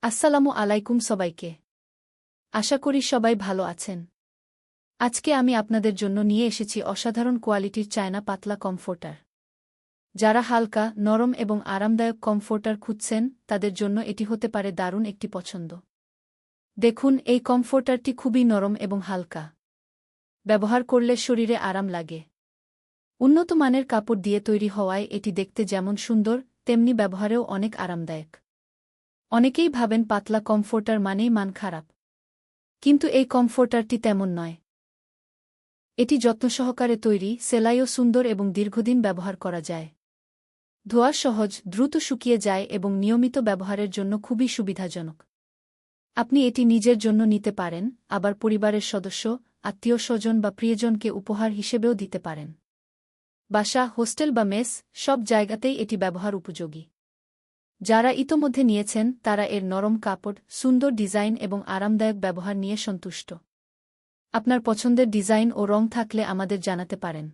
আসসালামু আলাইকুম সবাইকে। আশা করি সবাই ভালো আছেন। আজকে আমি আপনাদের জন্য নিয়ে এসেছি অসাধারণ কোয়ালিটির চায়না পাতলা কমফোর্টার। যারা হালকা, নরম এবং আরামদায়ক কমফোর্টার খুঁজছেন তাদের জন্য এটি হতে পারে দারুণ একটি পছন্দ। দেখুন, এই কমফোর্টারটি খুবই নরম এবং হালকা। ব্যবহার করলে শরীরে আরাম লাগে। উন্নত মানের কাপড় দিয়ে তৈরি হওয়ায় এটি দেখতে যেমন সুন্দর, তেমনি ব্যবহারেও অনেক আরামদায়ক। অনেকেই ভাবেন পাতলা কমফোর্টার মানেই মান খারাপ। কিন্তু এই কমফোর্টারটি তেমন নয়। এটি যত্ন সহকারে তৈরি, সেলাইও সুন্দর এবং দীর্ঘদিন ব্যবহার করা যায়। ধোয়া সহজ, দ্রুত শুকিয়ে যায় এবং নিয়মিত ব্যবহারের জন্য খুবই সুবিধাজনক। আপনি এটি নিজের জন্য নিতে পারেন, আবার পরিবারের সদস্য, আত্মীয়স্বজন বা প্রিয়জনকে উপহার হিসেবেও দিতে পারেন। বাসা, হোস্টেল বা মেস, সব জায়গাতেই এটি ব্যবহার উপযোগী। যারা ইতোমধ্যে নিয়েছেন তারা এর নরম কাপড়, সুন্দর ডিজাইন এবং আরামদায়ক ব্যবহার নিয়ে সন্তুষ্ট। আপনার পছন্দের ডিজাইন ও রং থাকলে আমাদের জানাতে পারেন।